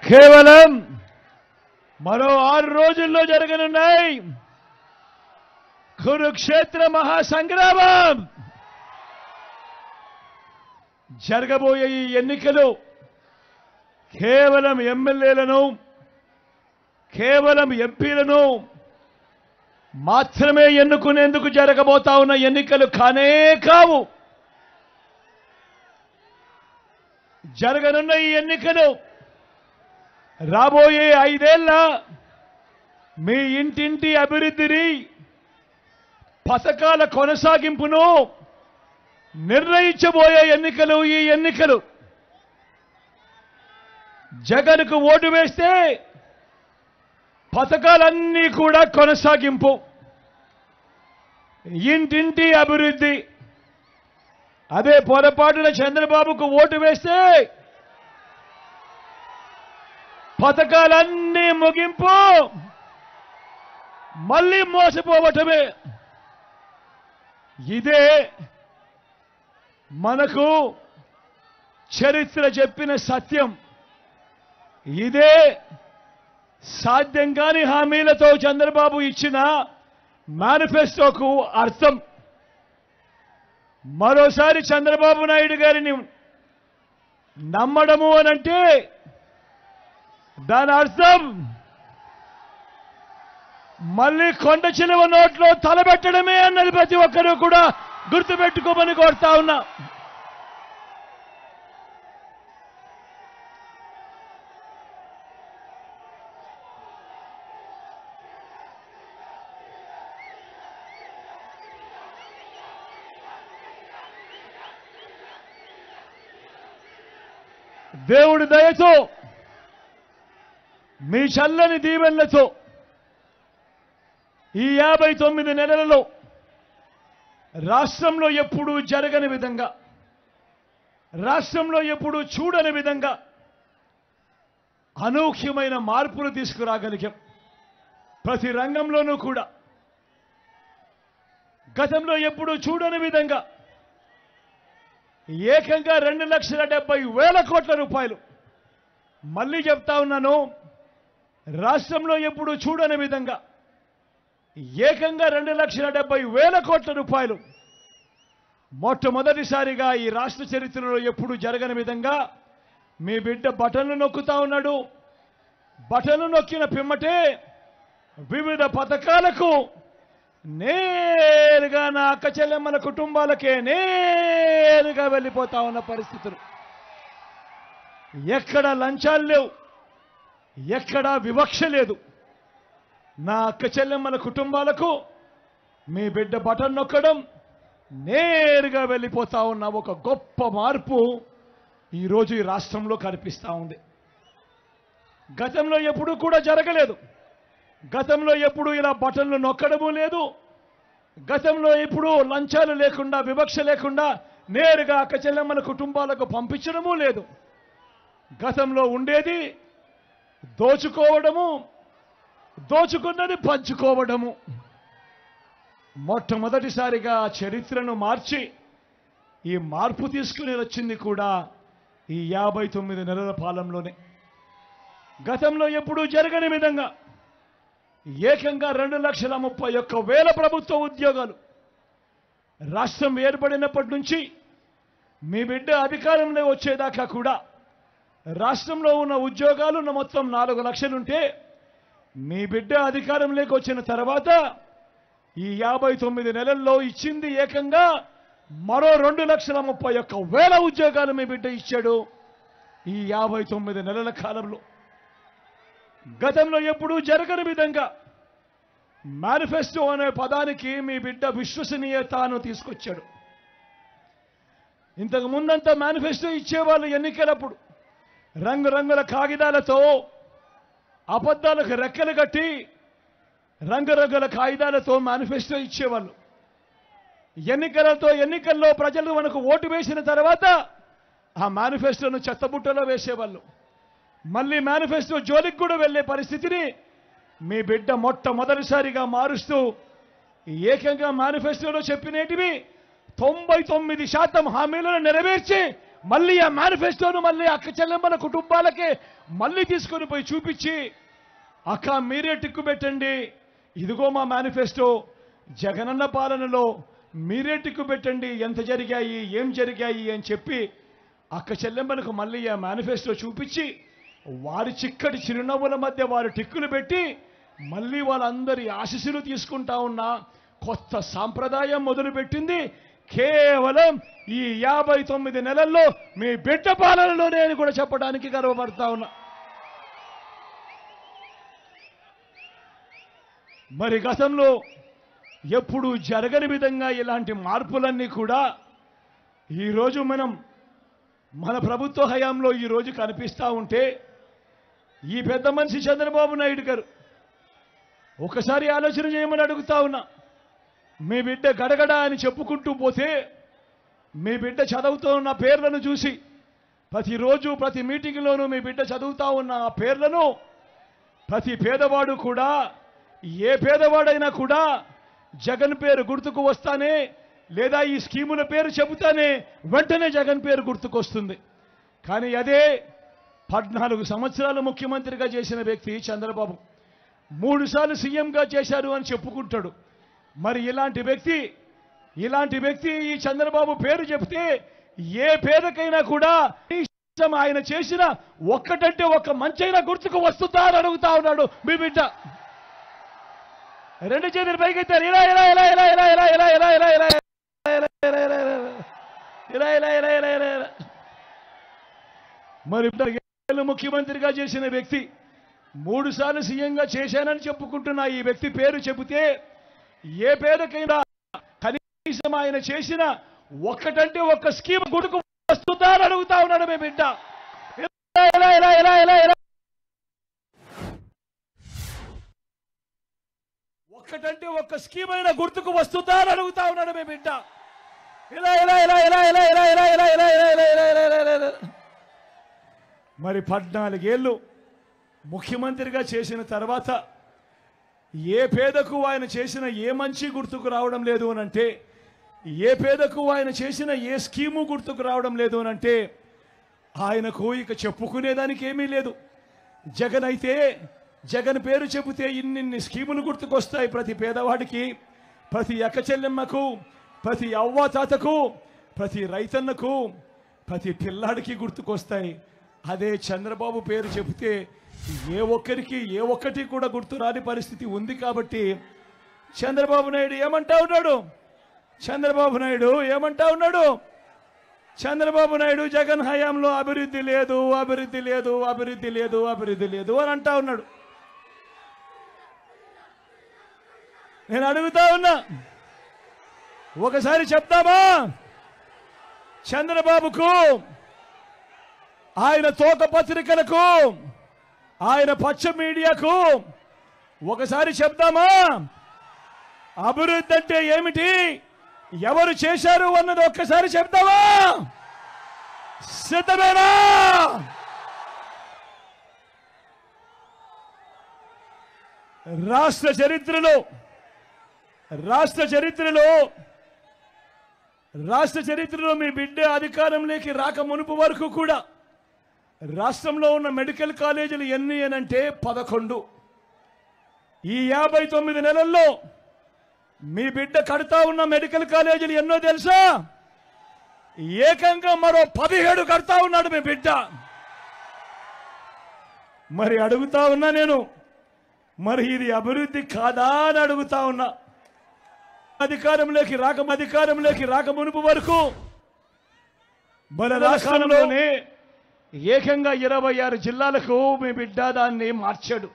కేవలం మరో 6 రోజుల్లో జరగనున్నాయి కురుక్షేత్ర మహాసంగ్రామం. జరగబోయే ఈ ఎన్నికలు కేవలం ఎమ్మెల్యేలను, కేవలం ఎంపీలను మాత్రమే ఎన్నుకునేందుకు జరగబోతా ఉన్న ఎన్నికలు కానే కావు. జరగనున్న ఈ ఎన్నికలు రాబోయే 5 ఏళ్ల మీ ఇంటింటి అభివృద్ధిని, పథకాల కొనసాగింపును నిర్ణయించబోయే ఎన్నికలు ఈ ఎన్నికలు. జగన్కు ఓటు వేస్తే పథకాలన్నీ కూడా కొనసాగింపు, ఇంటింటి అభివృద్ధి. అదే పొరపాటున చంద్రబాబుకు ఓటు వేస్తే పథకాలన్నీ ముగింపు, మళ్ళీ మోసపోవటమే. ఇదే మనకు చరిత్ర చెప్పిన సత్యం. ఇదే సాధ్యం కాని హామీలతో చంద్రబాబు ఇచ్చిన మేనిఫెస్టోకు అర్థం. మరోసారి చంద్రబాబు నాయుడు గారిని నమ్మడము అనంటే దాని అర్థం మళ్ళీ కొండ చిలువ నోట్లో తలబెట్టడమే అన్నది ప్రతి ఒక్కరూ కూడా గుర్తుపెట్టుకోమని కోరుతా ఉన్నా. దేవుడి దయతో, మీ చల్లని దీవెనలతో ఈ 59 నెలలలో రాష్ట్రంలో ఎప్పుడూ జరగని విధంగా, రాష్ట్రంలో ఎప్పుడూ చూడని విధంగా అనూహ్యమైన మార్పులు తీసుకురాగలిగాం. ప్రతి రంగంలోనూ కూడా గతంలో ఎప్పుడూ చూడని విధంగా ఏకంగా 2,70,000 కోట్ల రూపాయలు. మళ్ళీ చెప్తా ఉన్నాను, రాష్ట్రంలో ఎప్పుడు చూడని విధంగా ఏకంగా 2,70,000 కోట్ల రూపాయలు మొట్టమొదటిసారిగా ఈ రాష్ట్ర చరిత్రలో ఎప్పుడు జరగని విధంగా మీ బిడ్డ బటన్లు నొక్కుతా ఉన్నాడు. బటన్లు నొక్కిన పిమ్మటే వివిధ పథకాలకు నేరుగా నా అక్క చెల్లెమ్మల కుటుంబాలకే నేరుగా వెళ్ళిపోతా ఉన్న పరిస్థితులు. ఎక్కడ లంచాలు లేవు, ఎక్కడా వివక్ష లేదు. నా అక్క చెల్లెమ్మల కుటుంబాలకు మీ బిడ్డ బటన్ నొక్కడం, నేరుగా వెళ్ళిపోతా ఉన్న ఒక గొప్ప మార్పు ఈరోజు ఈ రాష్ట్రంలో కనిపిస్తూ ఉంది. గతంలో ఎప్పుడూ కూడా జరగలేదు. గతంలో ఎప్పుడు ఇలా బటన్లు నొక్కడము లేదు. గతంలో ఇప్పుడు లంచాలు లేకుండా, వివక్ష లేకుండా నేరుగా అక్క చెల్లెమ్మల కుటుంబాలకు పంపించడము లేదు. గతంలో ఉండేది దోచుకోవడము, దోచుకున్నది పంచుకోవడము. మొట్టమొదటిసారిగా చరిత్రను మార్చి ఈ మార్పు తీసుకుని వచ్చింది కూడా ఈ 59 నెలల పాలనలోనే. గతంలో ఎప్పుడూ జరగని విధంగా ఏకంగా 2,31,000 ప్రభుత్వ ఉద్యోగాలు. రాష్ట్రం ఏర్పడినప్పటి నుంచి మీ బిడ్డ అధికారంలో వచ్చేదాకా కూడా రాష్ట్రంలో ఉన్న ఉద్యోగాలు మొత్తం 4 లక్షలుంటే, మీ బిడ్డ అధికారంలోకి వచ్చిన తర్వాత ఈ 59 నెలల్లో ఇచ్చింది ఏకంగా మరో 2,31,000 ఉద్యోగాలు మీ బిడ్డ ఇచ్చాడు ఈ 59 నెలల కాలంలో. గతంలో ఎప్పుడూ జరగని విధంగా మేనిఫెస్టో అనే పదానికి మీ బిడ్డ విశ్వసనీయతను తీసుకొచ్చాడు. ఇంతకు ముందంతా మేనిఫెస్టో ఇచ్చేవాళ్ళు ఎన్నికలప్పుడు రంగురంగుల కాగితాలతో, అబద్ధాలకు రెక్కలు కట్టి రంగురంగుల కాగితాలతో మేనిఫెస్టో ఇచ్చేవాళ్ళు. ఎన్నికల్లో ప్రజలు మనకు ఓటు వేసిన తర్వాత ఆ మేనిఫెస్టోను చెత్తబుట్టలో వేసేవాళ్ళు. మళ్ళీ మేనిఫెస్టో జోలికి కూడా వెళ్లే పరిస్థితిని మీ బిడ్డ మొట్టమొదటిసారిగా మారుస్తూ ఏకంగా మేనిఫెస్టోలో చెప్పినేటివి 99% హామీలను నెరవేర్చి మళ్ళీ ఆ మేనిఫెస్టోను మళ్ళీ అక్క చెల్లెమ్మల కుటుంబాలకే మళ్ళీ తీసుకొని పోయి చూపించి, అక్క మీరే టిక్కు పెట్టండి, ఇదిగో మా మేనిఫెస్టో, జగనన్న పాలనలో మీరే టిక్కు పెట్టండి, ఎంత జరిగాయి ఏం జరిగాయి అని చెప్పి అక్క చెల్లెమ్మలకు మళ్ళీ ఆ మేనిఫెస్టో చూపించి, వారి చిక్కటి చిరునవ్వుల మధ్య వారు టిక్కులు పెట్టి మళ్ళీ వాళ్ళందరి ఆశీస్సులు తీసుకుంటా ఉన్న కొత్త సాంప్రదాయం మొదలుపెట్టింది కేవలం ఈ 59 నెలల్లో మీ బిడ్డ పాలనలోనే అని కూడా చెప్పడానికి గర్వపడతా ఉన్నా. మరి గతంలో ఎప్పుడు జరగని విధంగా ఇలాంటి మార్పులన్నీ కూడా ఈరోజు మన ప్రభుత్వ హయాంలో ఈరోజు కనిపిస్తూ ఉంటే, ఈ పెద్ద మనిషి చంద్రబాబు నాయుడు గారు ఒకసారి ఆలోచన చేయమని అడుగుతా ఉన్నా. మీ బిడ్డ గడగడ అని చెప్పుకుంటూ పోతే, మీ బిడ్డ చదువుతూ ఉన్న పేర్లను చూసి ప్రతిరోజు ప్రతి మీటింగ్లోనూ మీ బిడ్డ చదువుతా ఉన్న ఆ పేర్లను ప్రతి పేదవాడు కూడా, ఏ పేదవాడైనా కూడా జగన్ పేరు గుర్తుకు వస్తానే, లేదా ఈ స్కీముల పేరు చెబుతానే వెంటనే జగన్ పేరు గుర్తుకొస్తుంది. కానీ అదే 14 సంవత్సరాలు ముఖ్యమంత్రిగా చేసిన వ్యక్తి చంద్రబాబు 3 సార్లు సీఎంగా చేశారు అని చెప్పుకుంటాడు. మరి ఇలాంటి వ్యక్తి ఈ చంద్రబాబు పేరు చెప్తే ఏ పేదకైనా కూడా ఆయన చేసిన ఒక్కటంటే ఒక్క మంచైనా గుర్తుకు వస్తుందా అని అడుగుతా ఉన్నాడు మీ బిడ్డ. రెండు చేతులు పైకెత్తారు, ఇలా ఇలా ఇలా ఇలా ఇలా ఇలా ఇలా ఇలా ఇలా ఇలా ఇలా ఇలా ఇలా ఇలా ఇలా ఇలా. మరి ముఖ్యమంత్రిగా చేసిన వ్యక్తి 3 సార్లు సీఎంగా చేశానని చెప్పుకుంటున్న ఈ వ్యక్తి పేరు చెబితే ఏ పేదకైనా కనీసం ఆయన చేసిన ఒక్కటంటే ఒక్క స్కీమ్ గుర్తుకు వస్తుందా అని అడుగుతా ఉన్నాడు మీ బిడ్డ. ఇలా ఇలా ఇలా ఇలా ఇలా ఒక్కటంటే ఒక్క స్కీమ్ అయినా గుర్తుకు వస్తుందా అని అడుగుతా ఉన్నాడు మీ బిడ్డ. ఇలా ఇలా ఇలా ఇలా ఇలా ఇలా ఇలా ఇలా ఇలా ఇలా ఇలా ఇలా ఇలా ఇలా. మరి 14 ఏళ్ళు ముఖ్యమంత్రిగా చేసిన తర్వాత ఏ పేదకు ఆయన చేసిన ఏ మంచి గుర్తుకు రావడం లేదు అనంటే, ఏ పేదకు ఆయన చేసిన ఏ స్కీము గుర్తుకు రావడం లేదు అనంటే ఆయనకు ఇక చెప్పుకునేదానికి ఏమీ లేదు. జగన్ పేరు చెబితే ఇన్నిన్ని స్కీములు గుర్తుకొస్తాయి ప్రతి పేదవాడికి, ప్రతి అక్క చెల్లెమ్మకు, ప్రతి అవ్వ తాతకు, ప్రతి రైతన్నకు, ప్రతి పిల్లాడికి గుర్తుకొస్తాయి. అదే చంద్రబాబు పేరు చెబితే ఏ ఒక్కటి కూడా గుర్తు రాని పరిస్థితి ఉంది. కాబట్టి చంద్రబాబు నాయుడు ఏమంటా ఉన్నాడు? చంద్రబాబు నాయుడు జగన్ హయాంలో అభివృద్ధి లేదు అని అంటా ఉన్నాడు. నేను అడుగుతా ఉన్నా, ఒకసారి చెప్తామా? చంద్రబాబుకు, ఆయన తోక పత్రికలకు, ఆయన పచ్చ మీడియాకు ఒకసారి చెప్తామా? అభివృద్ధి అంటే ఏమిటి, ఎవరు చేశారు అన్నది ఒక్కసారి చెప్తామా? సిద్ధమేనా? రాష్ట్ర చరిత్రలో మీ బిడ్డ అధికారంలోకి రాక మునుపు వరకు కూడా రాష్ట్రంలో ఉన్న మెడికల్ కాలేజీలు ఎన్ని అనంటే 11. ఈ 59 నెలల్లో మీ బిడ్డ కడతా ఉన్న మెడికల్ కాలేజీలు ఎన్నో తెలుసా? ఏకంగా మరో 17 కడతా ఉన్నాడు మీ బిడ్డ. మరి అడుగుతా ఉన్నా నేను, మరి ఇది అభివృద్ధి కాదా అని అడుగుతా ఉన్నా. అధికారంలోకి రాక మునుపు వరకు మన రాష్ట్రంలోనే ఏకంగా 26 జిల్లాలకు మీ బిడ్డ దాన్ని మార్చాడు.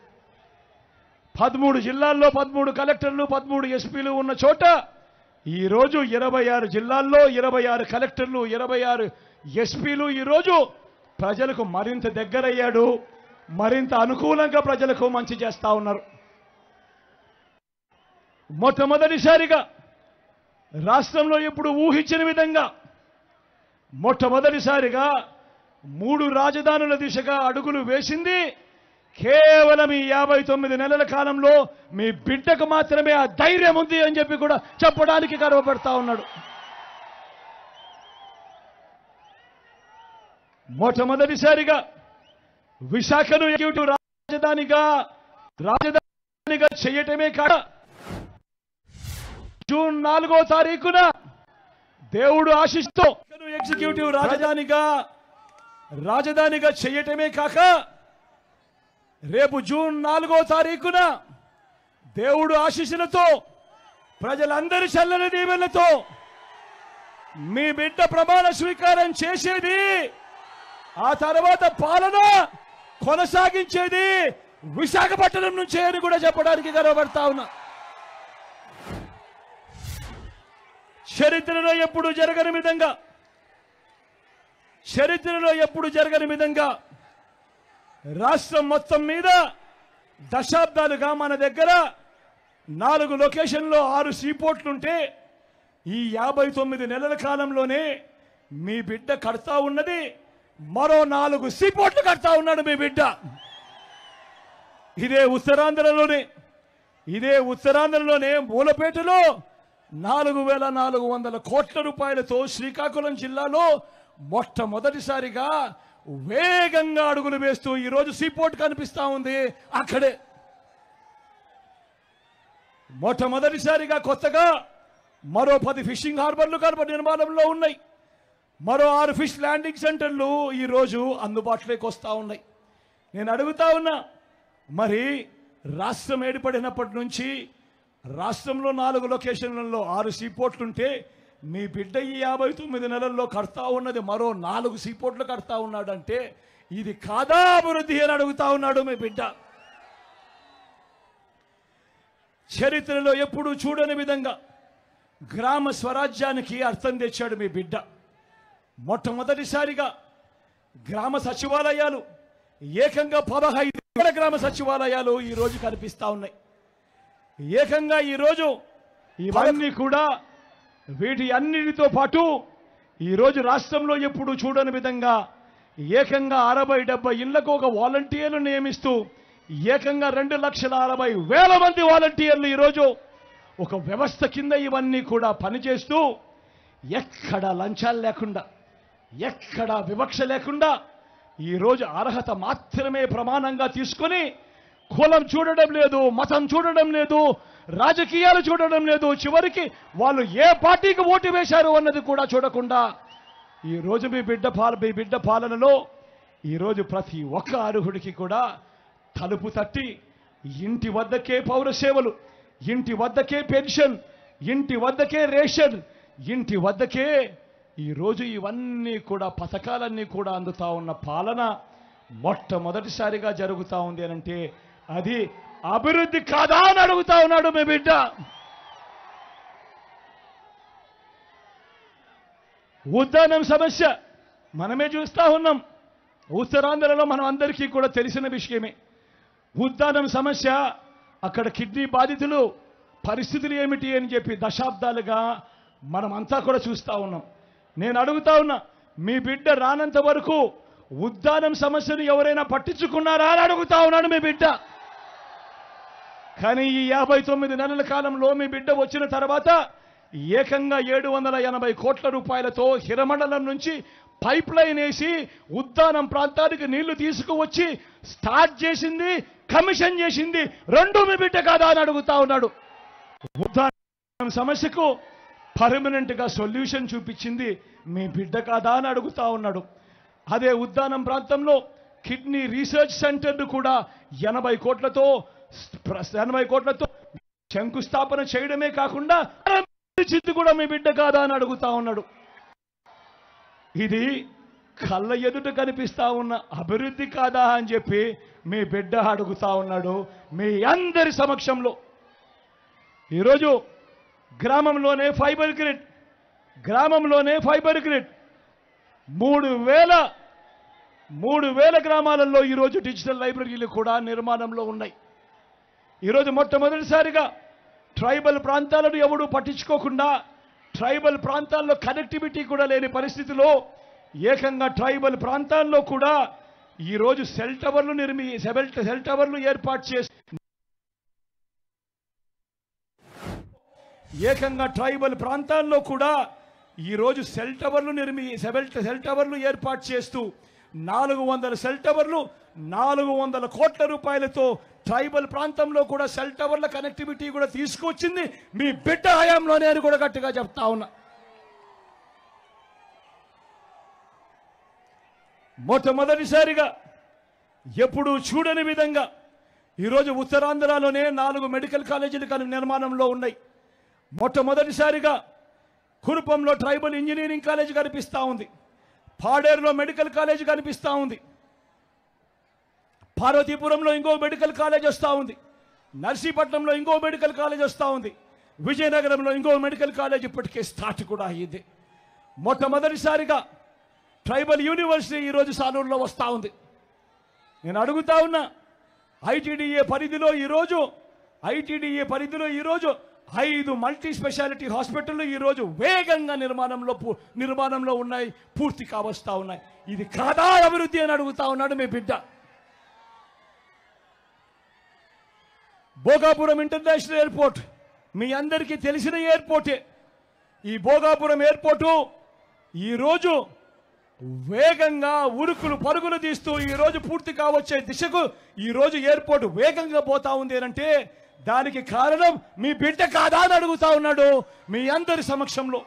13 జిల్లాల్లో 13 కలెక్టర్లు, 13 ఎస్పీలు ఉన్న చోట ఈరోజు 26 జిల్లాల్లో 26 కలెక్టర్లు, 26 ఎస్పీలు ఈరోజు ప్రజలకు మరింత దగ్గరయ్యాడు, మరింత అనుకూలంగా ప్రజలకు మంచి చేస్తా ఉన్నారు. మొట్టమొదటిసారిగా రాష్ట్రంలో ఇప్పుడు ఊహించిన విధంగా మొట్టమొదటిసారిగా 3 రాజధానుల దిశగా అడుగులు వేసింది కేవలం ఈ 59 నెలల కాలంలో మీ బిడ్డకు మాత్రమే ఆ ధైర్యం ఉంది అని చెప్పి కూడా చెప్పడానికి గర్వపడతా ఉన్నాడు. మొట్టమొదటిసారిగా విశాఖను ఎగ్జిక్యూటివ్ రాజధానిగా చేయటమే కాక జూన్ 4వ తారీఖున దేవుడు ఆశిస్తూ ఎగ్జిక్యూటివ్ రాజధానిగా చేయటమే కాక రేపు జూన్ 4వ తారీఖున దేవుడు ఆశీస్సులతో ప్రజలందరి చల్లని దీవెనలతో మీ బిడ్డ ప్రమాణ స్వీకారం చేసేది, ఆ తర్వాత పాలన కొనసాగించేది విశాఖపట్నం నుంచే అని కూడా చెప్పడానికి గర్వపడతా ఉన్నా. చరిత్రలో ఎప్పుడు జరగని విధంగా రాష్ట్రం మొత్తం మీద దశాబ్దాలుగా మన దగ్గర 4 లొకేషన్లో 6 సీపోర్ట్లుంటే ఈ 59 నెలల కాలంలోనే మీ బిడ్డ కడతా ఉన్నది మరో 4 సీపోర్ట్లు కడతా ఉన్నాడు మీ బిడ్డ. ఇదే ఉత్తరాంధ్రలోనే మూలపేటలో 4,400 కోట్ల రూపాయలతో శ్రీకాకుళం జిల్లాలో మొట్టమొదటిసారిగా వేగంగా అడుగులు వేస్తూ ఈరోజు సీపోర్ట్ కనిపిస్తా ఉంది. అక్కడే మొట్టమొదటిసారిగా కొత్తగా మరో 10 ఫిషింగ్ హార్బర్లు నిర్మాణంలో ఉన్నాయి. మరో 6 ఫిష్ ల్యాండింగ్ సెంటర్లు ఈరోజు అందుబాటులోకి వస్తూ ఉన్నాయి. నేను అడుగుతా ఉన్నా, మరి రాష్ట్రం ఏర్పడినప్పటి నుంచి రాష్ట్రంలో 4 లొకేషన్లలో 6 సీపోర్ట్లుంటే మీ బిడ్డ ఈ 59 నెలల్లో కడతా ఉన్నది మరో 4 సీపోర్ట్లు కడతా ఉన్నాడంటే ఇది కాదా అభివృద్ధి అని అడుగుతా ఉన్నాడు మీ బిడ్డ. చరిత్రలో ఎప్పుడూ చూడని విధంగా గ్రామ స్వరాజ్యానికి అర్థం తెచ్చాడు మీ బిడ్డ. మొట్టమొదటిసారిగా గ్రామ సచివాలయాలు ఏకంగా 15 గ్రామ సచివాలయాలు ఈరోజు కనిపిస్తా ఉన్నాయి. ఏకంగా ఈరోజు ఇవన్నీ కూడా వీటి అన్నిటితో పాటు ఈరోజు రాష్ట్రంలో ఎప్పుడు చూడని విధంగా ఏకంగా 60-70 ఇళ్లకు ఒక వాలంటీర్లు నియమిస్తూ ఏకంగా 2,60,000 మంది వాలంటీర్లు ఈరోజు ఒక వ్యవస్థ కింద ఇవన్నీ కూడా పనిచేస్తూ ఎక్కడ లంచాలు లేకుండా, ఎక్కడ వివక్ష లేకుండా ఈరోజు అర్హత మాత్రమే ప్రమాణంగా తీసుకొని కులం చూడడం లేదు, మతం చూడడం లేదు, రాజకీయాలు చూడడం లేదు, చివరికి వాళ్ళు ఏ పార్టీకి ఓటు వేశారు అన్నది కూడా చూడకుండా ఈరోజు మీ బిడ్డ పాలనలో ఈరోజు ప్రతి ఒక్క అర్హుడికి కూడా తలుపు తట్టి ఇంటి వద్దకే పౌర సేవలు, ఇంటి వద్దకే పెన్షన్, ఇంటి వద్దకే రేషన్, ఇంటి వద్దకే ఈరోజు ఇవన్నీ కూడా పథకాలన్నీ కూడా అందుతా ఉన్న పాలన మొట్టమొదటిసారిగా జరుగుతూ ఉంది అనంటే అది అభివృద్ధి కాదా అని అడుగుతా ఉన్నాడు మీ బిడ్డ. ఉద్దానం సమస్య మనమే చూస్తా ఉన్నాం. ఉత్తరాంధ్రలో మనం అందరికీ కూడా తెలిసిన విషయమే. ఉద్దానం సమస్య, అక్కడ కిడ్నీ బాధితులు పరిస్థితులు ఏమిటి అని చెప్పి దశాబ్దాలుగా మనమంతా కూడా చూస్తా ఉన్నాం. నేను అడుగుతా ఉన్నా, మీ బిడ్డ రానంత వరకు ఉద్దానం సమస్యను ఎవరైనా పట్టించుకున్నారా అని అడుగుతా ఉన్నాడు మీ బిడ్డ. కానీ ఈ 59 నెలల కాలంలో మీ బిడ్డ వచ్చిన తర్వాత ఏకంగా 780 కోట్ల రూపాయలతో హిరమండలం నుంచి పైప్ లైన్ వేసి ఉద్దానం ప్రాంతానికి నీళ్లు తీసుకువచ్చి స్టార్ట్ చేసింది, కమిషన్ చేసింది రెండు మీ బిడ్డ కాదా అని అడుగుతా ఉన్నాడు. ఉద్దానం సమస్యకు పర్మనెంట్ గా సొల్యూషన్ చూపించింది మీ బిడ్డ కాదా అని అడుగుతా ఉన్నాడు. అదే ఉద్దానం ప్రాంతంలో కిడ్నీ రీసెర్చ్ సెంటర్ కూడా 80 కోట్లతో శంకుస్థాపన చేయడమే కాకుండా చిత్తు కూడా మీ బిడ్డ కాదా అని అడుగుతా ఉన్నాడు. ఇది కళ్ళ ఎదుట కనిపిస్తా ఉన్న అభివృద్ధి కాదా అని చెప్పి మీ బిడ్డ అడుగుతా ఉన్నాడు మీ అందరి సమక్షంలో. ఈరోజు గ్రామంలోనే ఫైబర్ గ్రిడ్ 3,000 గ్రామాలలో ఈరోజు డిజిటల్ లైబ్రరీలు కూడా నిర్మాణంలో ఉన్నాయి. ఈరోజు మొట్టమొదటిసారిగా ట్రైబల్ ప్రాంతాలను ఎవడూ పట్టించుకోకుండా, ట్రైబల్ ప్రాంతాల్లో కనెక్టివిటీ కూడా లేని పరిస్థితిలో ఏకంగా ట్రైబల్ ప్రాంతాల్లో కూడా ఈరోజు సెల్ టవర్లు ఏర్పాటు చేసి ఏకంగా ట్రైబల్ ప్రాంతాల్లో కూడా ఈరోజు సెల్ టవర్లు ఏర్పాటు చేస్తూ 400 సెల్ టవర్లు, 400 కోట్ల రూపాయలతో ట్రైబల్ ప్రాంతంలో కూడా సెల్ టవర్ల కనెక్టివిటీ కూడా తీసుకొచ్చింది మీ బిడ్డ హయాంలోనే అని కూడా గట్టిగా చెప్తా ఉన్నా. మొట్టమొదటిసారిగా ఎప్పుడూ చూడని విధంగా ఈరోజు ఉత్తరాంధ్రలోనే 4 మెడికల్ కాలేజీలు నిర్మాణంలో ఉన్నాయి. మొట్టమొదటిసారిగా కురుపంలో ట్రైబల్ ఇంజనీరింగ్ కాలేజ్ కనిపిస్తూ ఉంది, పాడేరులో మెడికల్ కాలేజ్ కనిపిస్తూ ఉంది, పార్వతీపురంలో ఇంకో మెడికల్ కాలేజ్ వస్తూ ఉంది, నర్సీపట్నంలో ఇంకో మెడికల్ కాలేజ్ వస్తూ ఉంది, విజయనగరంలో ఇంకో మెడికల్ కాలేజ్ ఇప్పటికే స్టార్ట్ కూడా అయ్యింది. మొట్టమొదటిసారిగా ట్రైబల్ యూనివర్సిటీ ఈరోజు సాలూరులో వస్తూ ఉంది. నేను అడుగుతా ఉన్నా, ఐటీడీఏ పరిధిలో ఈరోజు 5 మల్టీ స్పెషాలిటీ హాస్పిటళ్ళు ఈరోజు వేగంగా నిర్మాణంలో ఉన్నాయి, పూర్తి కావస్తా ఉన్నాయి. ఇది కాదా అభివృద్ధి అని అడుగుతా ఉన్నాడు మీ బిడ్డ. భోగాపురం ఇంటర్నేషనల్ ఎయిర్పోర్ట్ మీ అందరికీ తెలిసిన ఎయిర్పోర్టే. ఈ భోగాపురం ఎయిర్పోర్టు ఈరోజు వేగంగా ఉరుకులు పరుగులు తీస్తూ ఈరోజు పూర్తి కావచ్చే దిశకు ఈరోజు ఎయిర్పోర్ట్ వేగంగా పోతా ఉంది అంటే దానికి కారణం మీ బిడ్డ కాదా అని అడుగుతా ఉన్నాడు మీ అందరి సమక్షంలో.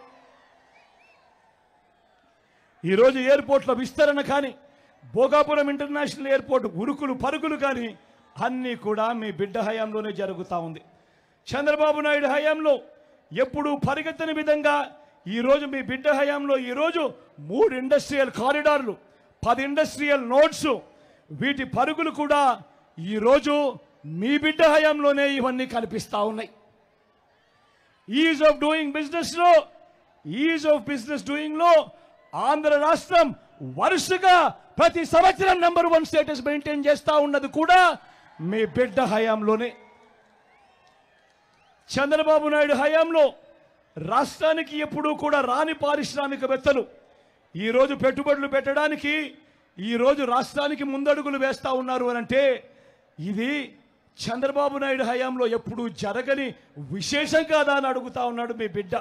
ఈరోజు ఎయిర్పోర్ట్ల విస్తరణ కానీ, భోగాపురం ఇంటర్నేషనల్ ఎయిర్పోర్ట్ ఉరుకులు పరుగులు కానీ అన్నీ కూడా మీ బిడ్డ హయాంలోనే జరుగుతూ ఉంది. చంద్రబాబు నాయుడు హయాంలో ఎప్పుడూ పరిగెత్తని విధంగా ఈరోజు మీ బిడ్డ హయాంలో ఈరోజు 3 ఇండస్ట్రియల్ కారిడార్లు, 10 ఇండస్ట్రియల్ నోడ్స్, వీటి పరుగులు కూడా ఈరోజు మీ బిడ్డ హయాంలోనే ఇవన్నీ కనిపిస్తూ ఉన్నాయి. ఈజ్ ఆఫ్ బిజినెస్ డూయింగ్లో ఆంధ్ర రాష్ట్రం వరుసగా ప్రతి సంవత్సరం నంబర్ 1 స్టేటస్ మెయింటైన్ చేస్తూ ఉన్నది కూడా మీ బిడ్డ హయాంలోనే. చంద్రబాబు నాయుడు హయాంలో రాష్ట్రానికి ఎప్పుడూ కూడా రాని పారిశ్రామికవేత్తలు ఈరోజు పెట్టుబడులు పెట్టడానికి ఈరోజు రాష్ట్రానికి ముందడుగులు వేస్తూ ఉన్నారు అనంటే ఇది చంద్రబాబు నాయుడు హయాంలో ఎప్పుడూ జరగని విశేషం కాదా అని అడుగుతా ఉన్నాడు మీ బిడ్డ.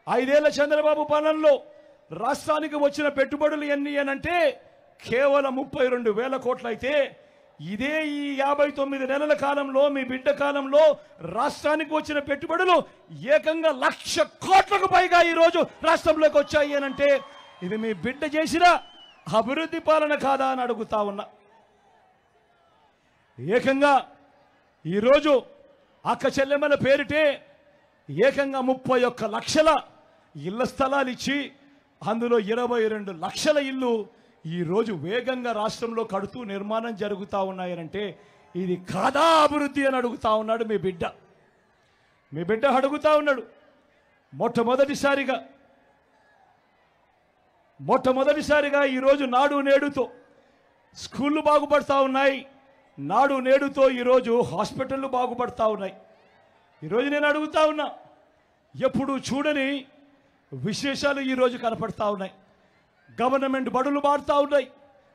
5 ఏళ్ల చంద్రబాబు పాలనలో రాష్ట్రానికి వచ్చిన పెట్టుబడులు ఎన్ని అనంటే కేవలం 32,000 కోట్లు అయితే ఇదే ఈ 59 నెలల కాలంలో మీ బిడ్డ కాలంలో రాష్ట్రానికి వచ్చిన పెట్టుబడులు ఏకంగా 1,00,000 కోట్లకు పైగా ఈరోజు రాష్ట్రంలోకి వచ్చాయి అనంటే ఇది మీ బిడ్డ చేసిన అభివృద్ధి పాలన కాదా అని అడుగుతా ఉన్నా. ఏకంగా ఈరోజు అక్క చెల్లెమ్మల పేరిటే ఏకంగా 31 లక్షల ఇళ్ల స్థలాలు ఇచ్చి అందులో 22 లక్షల ఇల్లు ఈరోజు వేగంగా రాష్ట్రంలో కడుతూ నిర్మాణం జరుగుతూ ఉన్నాయనంటే ఇది కాదా అభివృద్ధి అని అడుగుతా ఉన్నాడు మీ బిడ్డ. మీ బిడ్డ అడుగుతా ఉన్నాడు, మొట్టమొదటిసారిగా ఈరోజు నాడు నేడుతో స్కూళ్ళు బాగుపడతా ఉన్నాయి, నాడు నేడుతో ఈరోజు హాస్పిటళ్ళు బాగుపడతా ఉన్నాయి. ఈరోజు నేను అడుగుతా ఉన్నా, ఎప్పుడు చూడని విశేషాలు ఈరోజు కనపడతా ఉన్నాయి. గవర్నమెంట్ బడులు మారుతూ ఉన్నాయి,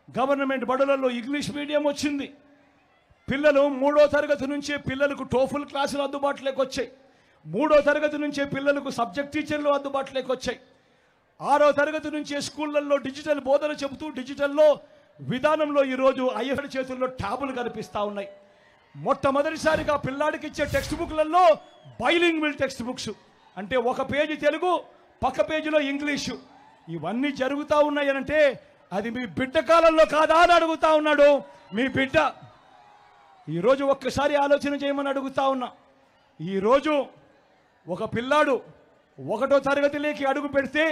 గవర్నమెంట్ బడులలో ఇంగ్లీష్ మీడియం వచ్చింది. పిల్లలు 3వ తరగతి నుంచే పిల్లలకు టోఫుల్ క్లాసులు అందుబాటులోకి వచ్చాయి, 3వ తరగతి నుంచే పిల్లలకు సబ్జెక్ట్ టీచర్లు అందుబాటులోకి వచ్చాయి, 6వ తరగతి నుంచే స్కూళ్ళల్లో డిజిటల్ బోధన చెబుతూ డిజిటల్లో విధానంలో ఈరోజు అయ్యడి చేతుల్లో ట్యాబులు కనిపిస్తూ ఉన్నాయి. మొట్టమొదటిసారిగా పిల్లాడికి ఇచ్చే టెక్స్ట్ బుక్లలో బైలింగ్వల్ టెక్స్ట్ బుక్స్ అంటే ఒక పేజీ తెలుగు పక్క పేజీలో ఇంగ్లీషు ఇవన్నీ జరుగుతూ ఉన్నాయనంటే అది మీ బిడ్డ కాలంలో కాదా అని అడుగుతా ఉన్నాడు మీ బిడ్డ. ఈరోజు ఒక్కసారి ఆలోచన చేయమని అడుగుతా ఉన్నా. ఈరోజు ఒక పిల్లాడు 1వ తరగతిలోకి అడుగు పెడితే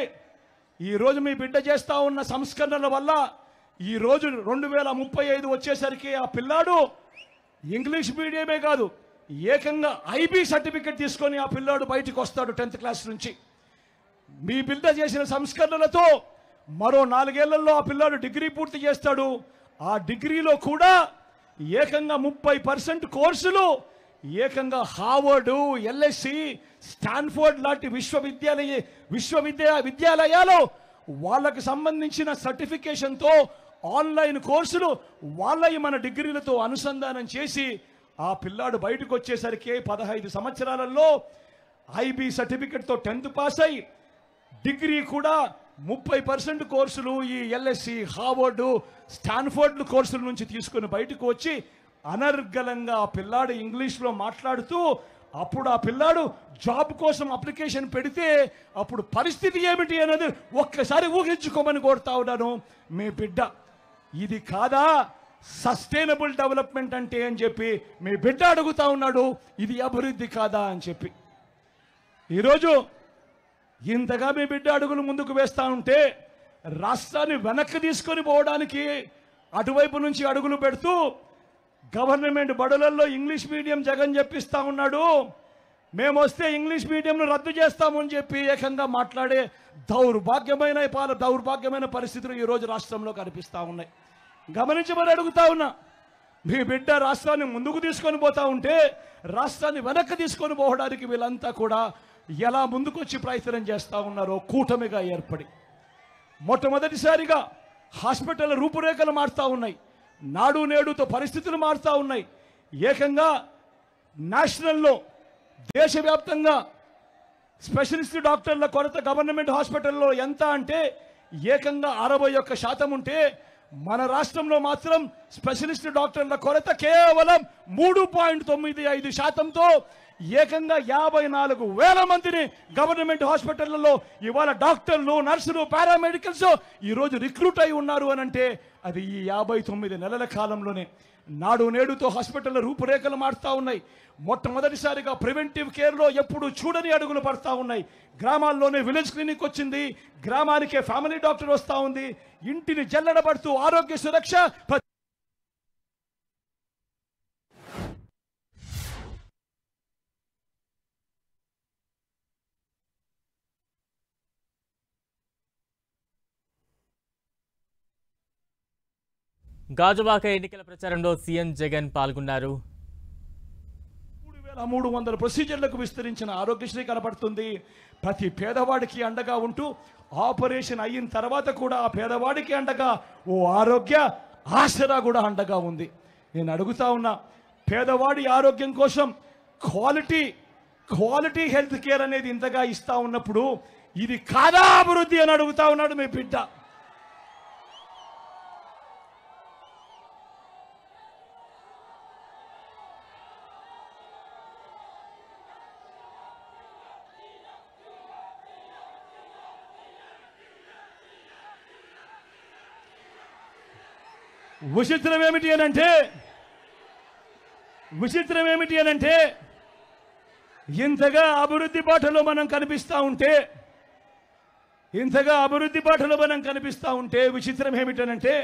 ఈరోజు మీ బిడ్డ చేస్తూ ఉన్న సంస్కరణల వల్ల ఈరోజు 2035 వచ్చేసరికి ఆ పిల్లాడు ఇంగ్లీష్ మీడియమే కాదు ఏకంగా ఐబీ సర్టిఫికెట్ తీసుకొని ఆ పిల్లాడు బయటికి వస్తాడు 10th క్లాస్ నుంచి. మీ బిడ్డ చేసిన సంస్కరణలతో మరో 4 ఏళ్లలో ఆ పిల్లాడు డిగ్రీ పూర్తి చేస్తాడు. ఆ డిగ్రీలో కూడా ఏకంగా 30% కోర్సులు ఏకంగా హార్వర్డ్, ఎల్ఎస్సి, స్టాన్ఫోర్డ్ లాంటి విశ్వవిద్యాలయాలు వాళ్ళకు సంబంధించిన సర్టిఫికేషన్తో ఆన్లైన్ కోర్సులు వాళ్ళవి మన డిగ్రీలతో అనుసంధానం చేసి ఆ పిల్లాడు బయటకు వచ్చేసరికి 15 సంవత్సరాలలో ఐబీ సర్టిఫికెట్తో 10th పాస్ అయి డిగ్రీ కూడా 30% కోర్సులు ఈ ఎల్ఎస్సి, హార్వర్డ్, స్టాన్ఫోర్డ్ కోర్సుల నుంచి తీసుకుని బయటకు వచ్చి అనర్గళంగా ఆ పిల్లాడు ఇంగ్లీష్లో మాట్లాడుతూ అప్పుడు ఆ పిల్లాడు జాబ్ కోసం అప్లికేషన్ పెడితే అప్పుడు పరిస్థితి ఏమిటి అనేది ఒక్కసారి ఊహించుకోమని కోరుతా ఉన్నాను. మీ బిడ్డ ఇది కాదా సస్టైనబుల్ డెవలప్మెంట్ అంటే అని చెప్పి మీ బిడ్డ అడుగుతా ఉన్నాడు. ఇది అభివృద్ధి కాదా అని చెప్పి ఈరోజు ఇంతగా మీ బిడ్డ అడుగులు ముందుకు వేస్తూ ఉంటే రాష్ట్రాన్ని వెనక్కి తీసుకొని పోవడానికి అటువైపు నుంచి అడుగులు పెడుతూ గవర్నమెంట్ బడులలో ఇంగ్లీష్ మీడియం జగన్ చెప్పిస్తా ఉన్నాడు. మేము వస్తే ఇంగ్లీష్ మీడియంను రద్దు చేస్తామని చెప్పి ఏకంగా మాట్లాడే దౌర్భాగ్యమైన పరిస్థితులు ఈరోజు రాష్ట్రంలో కనిపిస్తూ ఉన్నాయి. గమనించమని అడుగుతా ఉన్నా. మీ బిడ్డ రాష్ట్రాన్ని ముందుకు తీసుకొని పోతా ఉంటే రాష్ట్రాన్ని వెనక్కి తీసుకొని పోవడానికి వీళ్ళంతా కూడా ఎలా ముందుకొచ్చి ప్రయత్నం చేస్తూ ఉన్నారో కూటమిగా ఏర్పడి మొట్టమొదటిసారిగా హాస్పిటల్ రూపురేఖలు మారుతూ ఉన్నాయి. నాడు నేడుతో పరిస్థితులు మారుతూ ఉన్నాయి. ఏకంగా నేషనల్లో దేశవ్యాప్తంగా స్పెషలిస్ట్ డాక్టర్ల కొరత గవర్నమెంట్ హాస్పిటల్లో ఎంత అంటే ఏకంగా 61% ఉంటే మన రాష్ట్రంలో మాత్రం స్పెషలిస్ట్ డాక్టర్ల కొరత కేవలం 3.95%తో ఏకంగా 54,000 మందిని గవర్నమెంట్ హాస్పిటళ్లలో ఇవాళ డాక్టర్లు, నర్సులు, పారామెడికల్స్ ఈరోజు రిక్రూట్ అయి ఉన్నారు అని అంటే అది ఈ 59 నెలల కాలంలోనే. నాడు నేడుతో హాస్పిటల్ రూపురేఖలు మారుతూ ఉన్నాయి. మొట్టమొదటిసారిగా ప్రివెంటివ్ కేర్లో ఎప్పుడు చూడని అడుగులు పడతా ఉన్నాయి. గ్రామాల్లోనే విలేజ్ క్లినిక్ వచ్చింది. గ్రామానికే ఫ్యామిలీ డాక్టర్ వస్తూ ఉంది. ఇంటిని జల్లెడబడుతూ ఆరోగ్య సురక్ష గాజువాక ఎన్నికల ప్రచారంలో సీఎం జగన్ పాల్గొన్నారు. 3,300 ప్రొసీజర్లకు విస్తరించిన ఆరోగ్యశ్రీ కనబడుతుంది. ప్రతి పేదవాడికి అండగా ఉంటూ ఆపరేషన్ అయిన తర్వాత కూడా ఆ పేదవాడికి అండగా ఓ ఆరోగ్య ఆసరా కూడా అండగా ఉంది. నేను అడుగుతా ఉన్నా, పేదవాడి ఆరోగ్యం కోసం క్వాలిటీ హెల్త్ కేర్ అనేది ఇంతగా ఇస్తా ఉన్నప్పుడు ఇది కాదా అభివృద్ధి అని అడుగుతా ఉన్నాడు మీ బిడ్డ. విచిత్రం ఏమిటి అనంటే ఇంతగా అభివృద్ధి బాటలో మనం కనిపిస్తూ ఉంటే విచిత్రం ఏమిటనంటే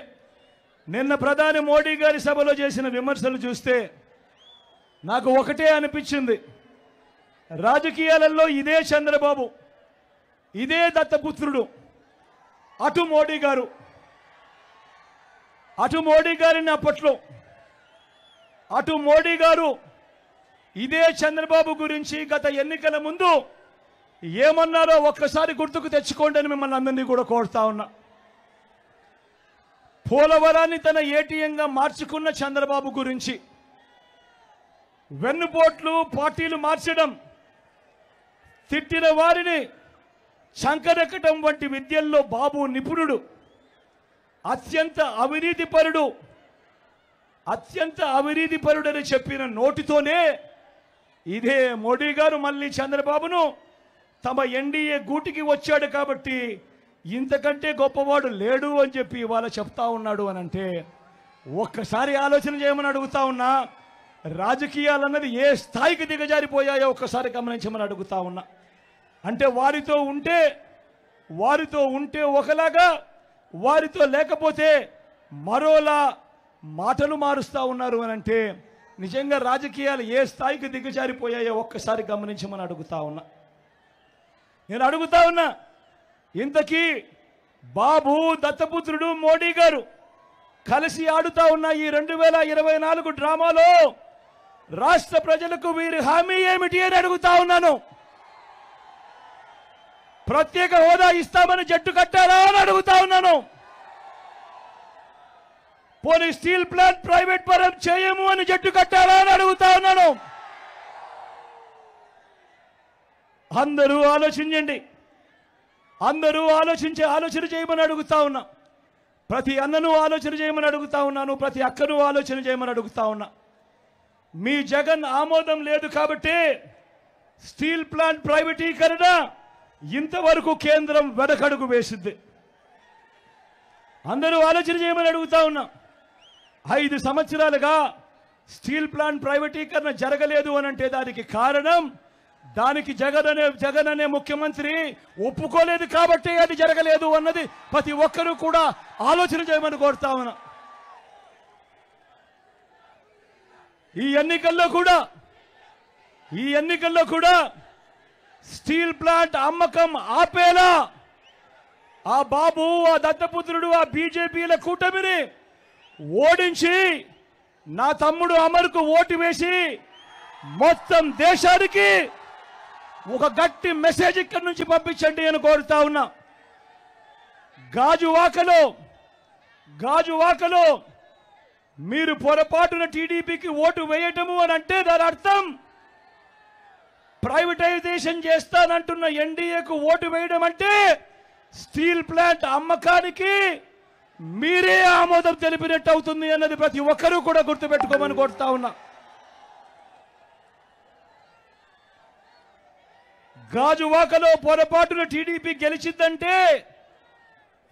నిన్న ప్రధాని మోడీ గారి సభలో చేసిన విమర్శలు చూస్తే నాకు ఒకటే అనిపించింది. రాజకీయాలలో ఇదే చంద్రబాబు, ఇదే దత్తపుత్రుడు, అటు మోడీ గారిని అప్పట్లో అటు మోడీ గారు ఇదే చంద్రబాబు గురించి గత ఎన్నికల ముందు ఏమన్నారో ఒక్కసారి గుర్తుకు తెచ్చుకోండి అని మిమ్మల్ని అందరినీ కూడా కోరుతా ఉన్నా. పోలవరాన్ని తన ఏటీఎంగా మార్చుకున్న చంద్రబాబు గురించి, వెన్నుపోట్లు పార్టీలు మార్చడం, తిట్టిన వారిని చంకరెక్కటం వంటి విద్యల్లో బాబు నిపుణుడు, అత్యంత అవినీతిపరుడని చెప్పిన నోటితోనే ఇదే మోడీ గారు మళ్ళీ చంద్రబాబును తమ ఎన్డీఏ గూటికి వచ్చాడు కాబట్టి ఇంతకంటే గొప్పవాడు లేడు అని చెప్పి ఇవాళ చెప్తా ఉన్నాడు అని అంటే ఒక్కసారి ఆలోచన చేయమని అడుగుతా ఉన్నా. రాజకీయాలన్నది ఏ స్థాయికి దిగజారిపోయాయో ఒక్కసారి గమనించమని అడుగుతా ఉన్నా. అంటే వారితో ఉంటే ఒకలాగా, వారితో లేకపోతే మరోలా మాటలు మారుస్తూ ఉన్నారు అని అంటే నిజంగా రాజకీయాలు ఏ స్థాయికి దిగజారిపోయాయో ఒక్కసారి గమనించమని అడుగుతా ఉన్నా. నేను అడుగుతా ఉన్నా, ఇంతకీ బాబు, దత్తపుత్రుడు, మోడీ గారు కలిసి ఆడుతా ఉన్న ఈ 2024 డ్రామాలో రాష్ట్ర ప్రజలకు వీరి హామీ ఏమిటి అని అడుగుతా ఉన్నాను. ప్రత్యేక హోదా ఇస్తామని జట్టు కట్టారా అని అడుగుతా ఉన్నాను. పోనీ స్టీల్ ప్లాంట్ ప్రైవేట్ పరం చేయము అని జట్టు కట్టారా అని అడుగుతా ఉన్నాను. అందరూ ఆలోచించండి. అందరూ ఆలోచన చేయమని అడుగుతా ఉన్నా. ప్రతి అన్నను ఆలోచన చేయమని అడుగుతా ఉన్నాను. ప్రతి అక్కను ఆలోచన చేయమని అడుగుతా ఉన్నా. మీ జగన్ ఆమోదం లేదు కాబట్టి స్టీల్ ప్లాంట్ ప్రైవేటీకరణ ఇంతవరకు కేంద్రం వెనకడుగు వేసింది. అందరూ ఆలోచన చేయమని అడుగుతా ఉన్నా. 5 సంవత్సరాలుగా స్టీల్ ప్లాంట్ ప్రైవేటీకరణ జరగలేదు అని అంటే దానికి కారణం జగన్ అనే ముఖ్యమంత్రి ఒప్పుకోలేదు కాబట్టి అది జరగలేదు అన్నది ప్రతి ఒక్కరూ కూడా ఆలోచన చేయమని కోరుతా ఉన్నా. ఈ ఎన్నికల్లో కూడా స్టీల్ ప్లాంట్ అమ్మకం ఆపేలా ఆ బాబు, ఆ దత్తపుత్రుడు, ఆ బీజేపీల కూటమిని ఓడించి నా తమ్ముడు అమర్కు ఓటు వేసి మొత్తం దేశానికి ఒక గట్టి మెసేజ్ ఇక్కడి నుంచి పంపించండి అని కోరుతా ఉన్నా. గాజువాకలో మీరు పొరపాటున టీడీపీకి ఓటు వేయటము అని అంటే దాని అర్థం ప్రైవేటైజేషన్ చేస్తానంటున్న ఎన్డీఏకు ఓటు వేయడం అంటే స్టీల్ ప్లాంట్ అమ్మకానికి మీరే ఆమోదం తెలిపినట్టు అవుతుంది అన్నది ప్రతి ఒక్కరూ కూడా గుర్తుపెట్టుకోమని కోరుతా ఉన్నా. గాజువాకలో పొరపాటున టీడీపీ గెలిచిందంటే,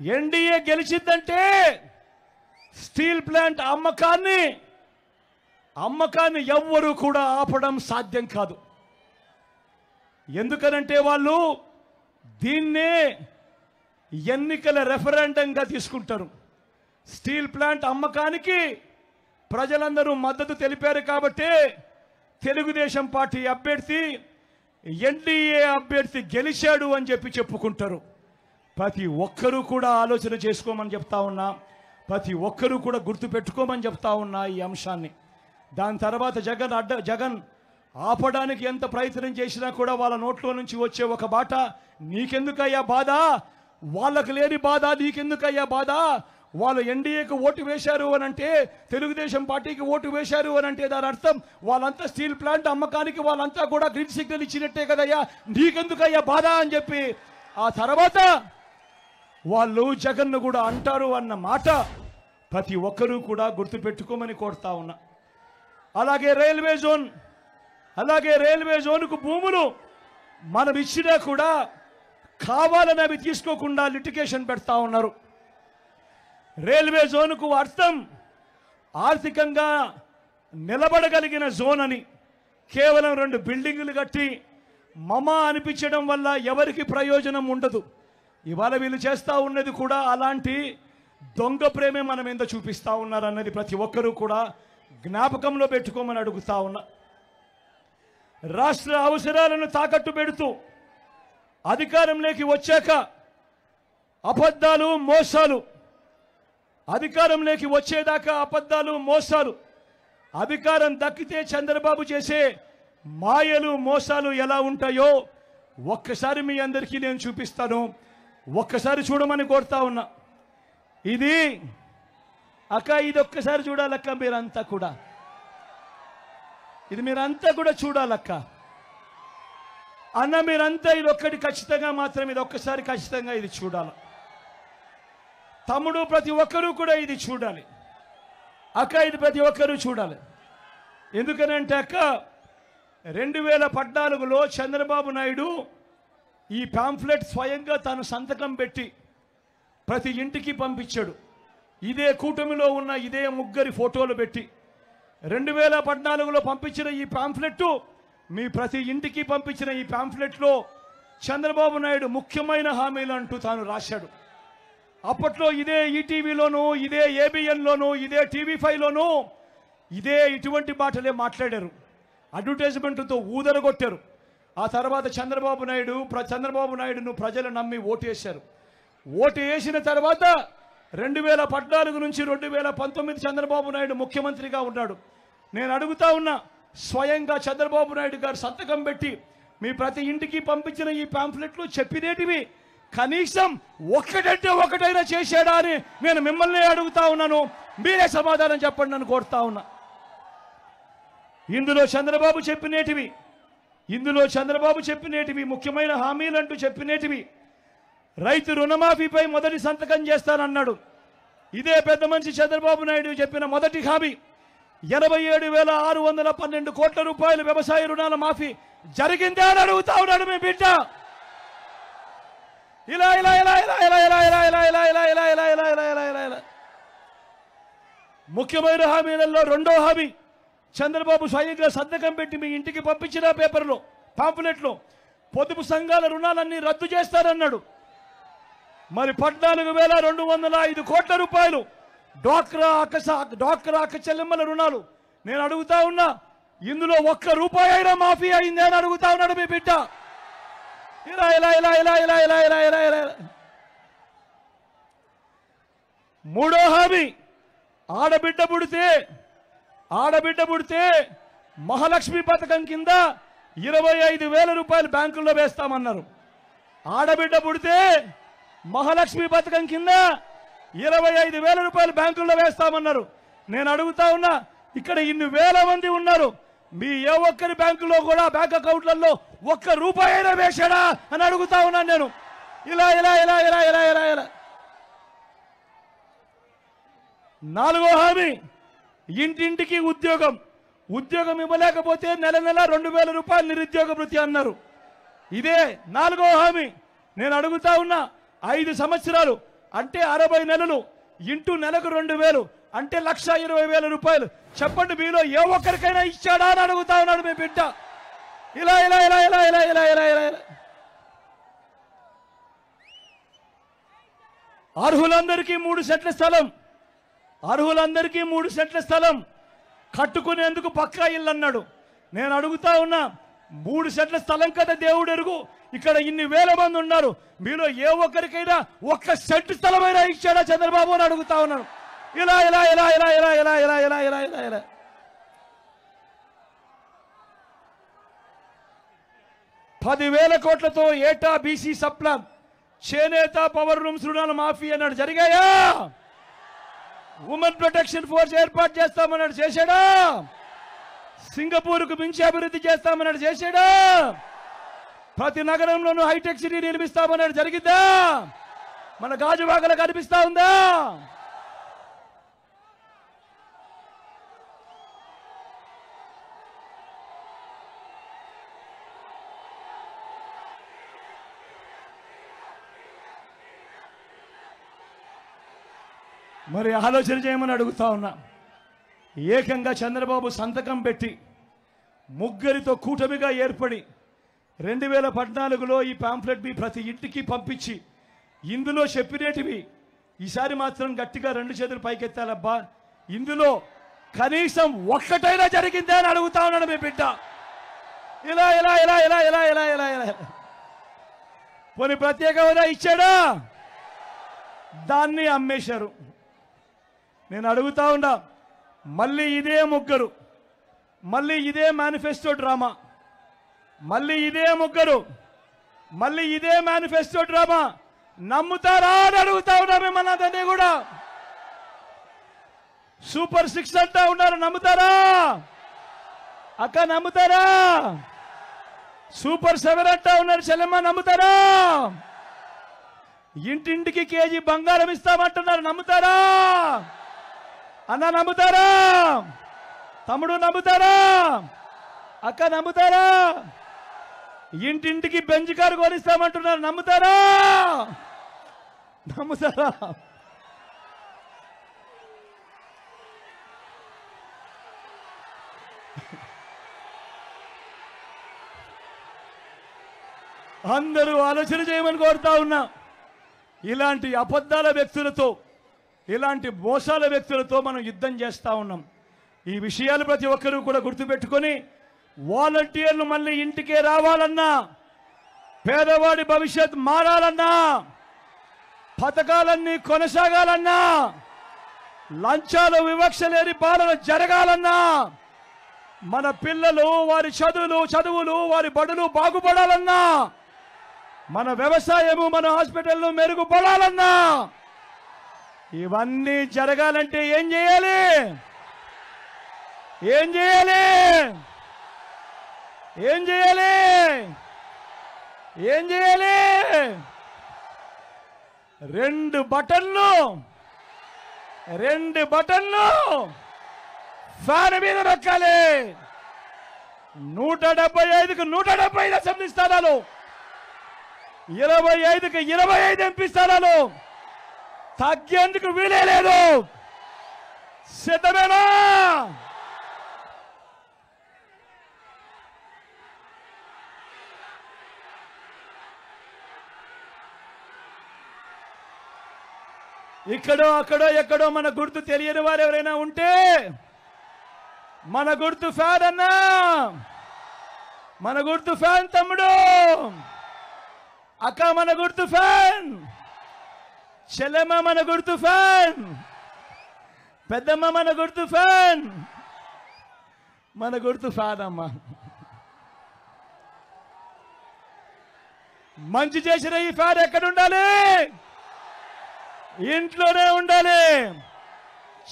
ఎన్డీఏ గెలిచిందంటే స్టీల్ ప్లాంట్ అమ్మకాన్ని ఎవ్వరూ కూడా ఆపడం సాధ్యం కాదు. ఎందుకనంటే వాళ్ళు దీన్నే ఎన్నికల రెఫరెండంగా తీసుకుంటారు. స్టీల్ ప్లాంట్ అమ్మకానికి ప్రజలందరూ మద్దతు తెలిపారు కాబట్టి తెలుగుదేశం పార్టీ అభ్యర్థి, ఎన్డీఏ అభ్యర్థి గెలిచాడు అని చెప్పుకుంటారు. ప్రతి ఒక్కరూ కూడా ఆలోచన చేసుకోమని చెప్తా ఉన్నా. ప్రతి ఒక్కరూ కూడా గుర్తుపెట్టుకోమని చెప్తా ఉన్నా ఈ అంశాన్ని. దాని తర్వాత జగన్ ఆపడానికి ఎంత ప్రయత్నం చేసినా కూడా వాళ్ళ నోట్లో నుంచి వచ్చే ఒక బాట, నీకెందుకయ్యా బాధ, వాళ్ళకు లేని బాధ నీకెందుకయ్యా బాధ, వాళ్ళు ఎన్డీఏకు ఓటు వేశారు అని అంటే, తెలుగుదేశం పార్టీకి ఓటు వేశారు అని అంటే దాని అర్థం వాళ్ళంతా స్టీల్ ప్లాంట్ అమ్మకానికి వాళ్ళంతా కూడా గ్రీన్ సిగ్నల్ ఇచ్చినట్టే కదయ్యా, నీకెందుకయ్యా బాధ అని చెప్పి ఆ తర్వాత వాళ్ళు జగన్ను కూడా అంటారు అన్న మాట ప్రతి ఒక్కరూ కూడా గుర్తుపెట్టుకోమని కోరుతా ఉన్నా. అలాగే రైల్వే జోన్కు భూములు మనం ఇచ్చినా కూడా కావాలని అవి తీసుకోకుండా లిటిగేషన్ పెడతా ఉన్నారు. రైల్వే జోన్కు అర్థం ఆర్థికంగా నిలబడగలిగిన జోన్ అని, కేవలం 2 బిల్డింగులు కట్టి మమా అనిపించడం వల్ల ఎవరికి ప్రయోజనం ఉండదు. ఇవాళ వీళ్ళు చేస్తూ ఉన్నది కూడా అలాంటి దొంగ ప్రేమే మన మీద చూపిస్తూ ఉన్నారు అన్నది ప్రతి ఒక్కరూ కూడా జ్ఞాపకంలో పెట్టుకోమని అడుగుతా ఉన్నా. రాష్ట్ర అవసరాలను తాకట్టు పెడుతూ అధికారంలోకి వచ్చాక అబద్ధాలు మోసాలు, అధికారంలోకి వచ్చేదాకా అబద్ధాలు మోసాలు, అధికారం దక్కితే చంద్రబాబు చేసే మాయలు మోసాలు ఎలా ఉంటాయో ఒక్కసారి మీ అందరికీ నేను చూపిస్తాను. ఒక్కసారి చూడమని కోరుతా ఉన్నా. ఇది ఒక్కసారి చూడాలక్క, మీరంతా కూడా చూడాలక్క అన్న, మీరంతా ఇది ఒక్కటి ఖచ్చితంగా మాత్రం ఇది ఒక్కసారి ఖచ్చితంగా ఇది చూడాలి. తమ్ముడు ప్రతి ఒక్కరూ కూడా ఇది చూడాలి. అక్క ఇది ప్రతి ఒక్కరూ చూడాలి. ఎందుకనంటే అక్క 2014లో చంద్రబాబు నాయుడు ఈ పాంఫ్లెట్ స్వయంగా తాను సంతకం పెట్టి ప్రతి ఇంటికి పంపించాడు. ఇదే కూటమిలో ఉన్న ఇదే ముగ్గురి ఫోటోలు పెట్టి 2014లో పంపించిన ఈ పాంఫ్లెట్, మీ ప్రతి ఇంటికి పంపించిన ఈ పాంఫ్లెట్లో చంద్రబాబు నాయుడు ముఖ్యమైన హామీలు అంటూ తాను రాశాడు. అప్పట్లో ఇదే ఈటీవీలోనూ, ఇదే ఏబిఎన్లోనూ, ఇదే టీవీ5లోనూ ఇదే ఇటువంటి మాటలే మాట్లాడారు. అడ్వర్టైజ్మెంట్తో ఊదరగొట్టారు. ఆ తర్వాత చంద్రబాబు నాయుడును ప్రజలు నమ్మి ఓటేశారు. ఓటు వేసిన తర్వాత 2014 నుంచి 2019 చంద్రబాబు నాయుడు ముఖ్యమంత్రిగా ఉన్నాడు. నేను అడుగుతా ఉన్నా, స్వయంగా చంద్రబాబు నాయుడు గారు సంతకం పెట్టి మీ ప్రతి ఇంటికి పంపించిన ఈ పాంఫ్లెట్లు చెప్పినేటివి కనీసం ఒక్కటంటే ఒకటైనా చేశాడా అని నేను మిమ్మల్ని అడుగుతా ఉన్నాను. మీరే సమాధానం చెప్పండి అని కోరుతా ఉన్నా. ఇందులో చంద్రబాబు చెప్పినేటివి ముఖ్యమైన హామీలంటూ చెప్పినేటివి రైతు రుణమాఫీపై మొదటి సంతకం చేస్తానన్నాడు. ఇదే పెద్ద మనిషి చంద్రబాబు నాయుడు చెప్పిన మొదటి హామీ 87,612 కోట్ల రూపాయలు వ్యవసాయ రుణాల మాఫీ జరిగిందే అని అడుగుతా ఉన్నాడు మీ బిడ్డ. ఇలా ఇలా ఇలా ఇలా ఇలా ఇలా ఇలా ఇలా ఇలా ఇలా ఇలా ఇలా ఇలా ఇలా ఇలా ఇలా ఇలా ముఖ్యమైన హామీలలో రెండో హామీ చంద్రబాబు స్వయంగా సంతకం పెట్టి మీ ఇంటికి పంపించిన పేపర్లో పాంపులెట్లో పొదుపు సంఘాల రుణాలన్నీ రద్దు చేస్తారన్నాడు. మరి 14,205 కోట్ల రూపాయలు డ్వాక్రా అక్క చెల్లెమ్మల రుణాలు నేను అడుగుతా ఉన్నా, ఇందులో ఒక్క రూపాయి అయినా మాఫీ అయింది అని అడుగుతా ఉన్నాడు మీ బిడ్డ. ఇలా ఇలా ఇలా ఇలా ఇలా ఇలా ఇలా ఇలా ఇలా మూడో హామీ ఆడబిడ్డ పుడితే మహాలక్ష్మి పథకం కింద 25,000 రూపాయలు బ్యాంకుల్లో వేస్తామన్నారు. ఆడబిడ్డ పుడితే మహాలక్ష్మి పథకం కింద 25,000 రూపాయలు బ్యాంకుల్లో వేస్తామన్నారు. నేను అడుగుతా ఉన్నా, ఇక్కడ ఇన్ని వేల మంది ఉన్నారు, మీ ఏ ఒక్కరి బ్యాంకులో కూడా బ్యాంక్ అకౌంట్లలో ఒక్క రూపాయి అయినా వేశాడా అని అడుగుతా ఉన్నాను నేను. ఇలా ఇలా ఇలా ఇలా ఇలా ఇలా ఇలా నాలుగో హామీ ఇంటింటికి ఉద్యోగం ఇవ్వలేకపోతే నెల 2,000 రూపాయలు నిరుద్యోగ భృతి అన్నారు. ఇదే నాలుగో హామీ. నేను అడుగుతా ఉన్నా, 5 సంవత్సరాలు అంటే 60 నెలలు ఇంటూ నెలకు 2,000 అంటే 1,20,000 రూపాయలు. చెప్పండి, మీలో ఏ ఒక్కరికైనా ఇచ్చాడా అని అడుగుతా ఉన్నాడు మీ బిడ్డ. ఇలా ఇలా ఇలా ఇలా ఇలా ఇలా ఇలా ఇలా ఇలా అర్హులందరికీ 3 సెంట్ల స్థలం కట్టుకునేందుకు పక్కా ఇల్లు అన్నాడు. నేను అడుగుతా ఉన్నా, 3 సెంట్ల స్థలం కదా దేవుడు ఎరుగు, ఇక్కడ ఇన్ని వేల మంది ఉన్నారు, మీలో ఏ ఒక్కరికైనా 1 సెంటు స్థలమైనా ఇచ్చాడా చంద్రబాబు అని అడుగుతా ఉన్నాను. ఇలా ఇలా ఇలా ఇలా ఇలా ఇలా ఇలా ఇలా ఇలా ఇలా ఇలా 10,000 కోట్లతో ఏటా బీసీ సప్లాన్, చేనేత, పవర్ రూమ్స్ రుణాల మాఫీ అన్నాడు. జరిగాయా? ఉమెన్ ప్రొటెక్షన్ ఫోర్స్ ఏర్పాటు చేస్తామన్నాడు. చేశాడా? సింగపూర్కు మించి అభివృద్ధి చేస్తామన్నాడు. చేశాడా? ప్రతి నగరంలోనూ హైటెక్ సిటీ నిర్మిస్తామన్నాడు. జరిగిందా? మన గాజువాకలో కనిపిస్తా ఉందా? మరి ఆలోచన చేయమని అడుగుతా ఉన్నా. ఏకంగా చంద్రబాబు సంతకం పెట్టి ముగ్గురితో కూటమిగా ఏర్పడి 2014లో ఈ పాంఫ్లెట్ మీ ప్రతి ఇంటికి పంపించి ఇందులో చెప్పినేటివి ఈసారి మాత్రం గట్టిగా 2 చేతులు పైకెత్తాలబ్బా, ఇందులో కనీసం ఒక్కటైనా జరిగిందే అని అడుగుతా ఉన్నాడు మీ బిడ్డ. ఇలా ఇలా ఇలా ఇలా ఇలా ఇలా ఇలా ఇలా పోనీ ప్రత్యేక హోదా ఇచ్చాడా? దాన్ని అమ్మేశారు. నేను అడుగుతా ఉన్నా, మళ్ళీ ఇదే ముగ్గురు, మళ్ళీ ఇదే మేనిఫెస్టో డ్రామా, మళ్ళీ ఇదే మేనిఫెస్టో డ్రామా నమ్ముతారా అని అడుగుతా ఉన్నా మిమ్మల్ని అందరినీ కూడా. సూపర్ 6 అంటా ఉన్నారు, నమ్ముతారా అక్క? నమ్ముతారా? సూపర్ 7 అంటా ఉన్నారు చెల్లెమ్మ, నమ్ముతారా? ఇంటింటికి కేజీ బంగారం ఇస్తామంటున్నారు, నమ్ముతారా? అన్న నమ్ముతారా? తమ్ముడు నమ్ముతారా? అక్క నమ్ముతారా? ఇంటింటికి బెంజ్ కారు కొనిస్తామంటున్నారు, నమ్ముతారా? అందరూ ఆలోచన చేయమని కోరుతా ఉన్నా. ఇలాంటి అబద్ధాల వ్యక్తులతో, ఇలాంటి మోసాల వ్యక్తులతో మనం యుద్ధం చేస్తా ఉన్నాం. ఈ విషయాలు ప్రతి ఒక్కరూ కూడా గుర్తుపెట్టుకొని, వాలంటీర్లు మళ్ళీ ఇంటికే రావాలన్నా, పేదవాడి భవిష్యత్ మారాలన్నా, పథకాలన్నీ కొనసాగాలన్నా, లంచాలు వివక్ష లేని పాలన జరగాలన్నా, మన పిల్లలు వారి చదువులు వారి బడులు బాగుపడాలన్నా, మన వ్యవసాయము మన హాస్పిటల్ను మెరుగుపడాలన్నా, ఇవన్నీ జరగాలంటే ఏం చేయాలి? ఏం చేయాలి? ఏం చేయాలి? ఏం చేయాలి? రెండు బటన్లు ఫ్యాన్ మీద నొక్కాలి. 175కు 175 అసెంబ్లీ స్థానాలు, 25కు 25 ఎంపీ స్థానాలు తగ్గేందుకు వీలే లేదు. సిద్ధమేనా? ఇక్కడో అక్కడో ఎక్కడో మన గుర్తు తెలియని వారు ఎవరైనా ఉంటే, మన గుర్తు ఫ్యాన్ అన్నా, మన గుర్తు ఫ్యాన్ తమ్ముడు, అక్క మన గుర్తు ఫ్యాన్, చెల్లెమ్మ మన గుర్తు ఫ్యాన్, పెద్దమ్మ మన గుర్తు ఫ్యాన్, మన గుర్తు ఫ్యాన్ అమ్మ. మంచి చేసిన ఈ ఫ్యాన్ ఎక్కడ ఉండాలి? ఇంట్లోనే ఉండాలి.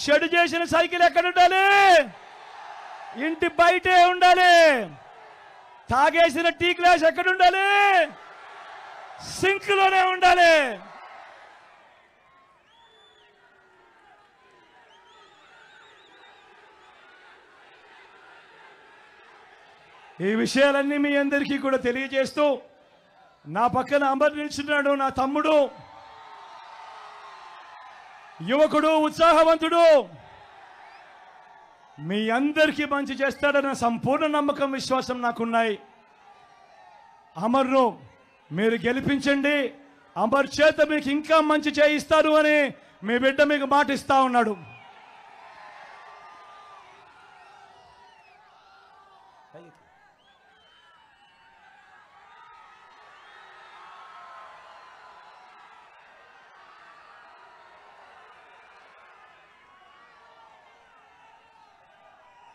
చెడు చేసిన సైకిల్ ఎక్కడ ఉండాలి? ఇంటి బయటే ఉండాలి. తాగేసిన టీ గ్లాస్ ఎక్కడ ఉండాలి? సింక్ లోనే ఉండాలి. ఈ విషయాలన్నీ మీ అందరికీ కూడా తెలియజేస్తూ, నా పక్కన అమర్ నిల్చున్నాడు నా తమ్ముడు, యువకుడు, ఉత్సాహవంతుడు. మీ అందరికీ మంచి చేస్తాడన్న సంపూర్ణ నమ్మకం, విశ్వాసం నాకున్నాయి. అమర్ను మీరు గెలిపించండి. అమర్ చేత మీకు ఇంకా మంచి చేయిస్తాను అని మీ బిడ్డ మీకు మాట ఇస్తా ఉన్నాడు.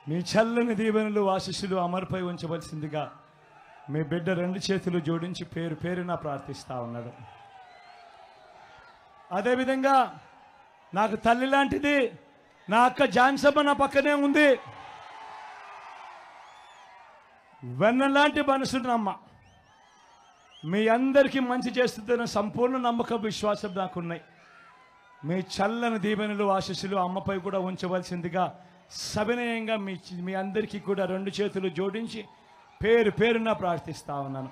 మీ చల్లని దీవెనలు, ఆశీస్సులు అమర్పై ఉంచవలసిందిగా మీ బిడ్డ 2 చేతులు జోడించి పేరు పేరున ప్రార్థిస్తా ఉన్నాడు. అదేవిధంగా నాకు తల్లి లాంటిది నా అక్క జాన్సమ్మ నా పక్కనే ఉంది. వెన్నలాంటి మనసున్నమ్మ. మీ అందరికీ మంచి చేస్తుందన్న సంపూర్ణ నమ్మకం, విశ్వాసం నాకున్నాయి. మీ చల్లని దీవెనలు, ఆశీస్సులు అమ్మపై కూడా ఉంచవలసిందిగా సవినయంగా మీ అందరికీ కూడా 2 చేతులు జోడించి పేరు పేరున ప్రార్థిస్తా ఉన్నాను.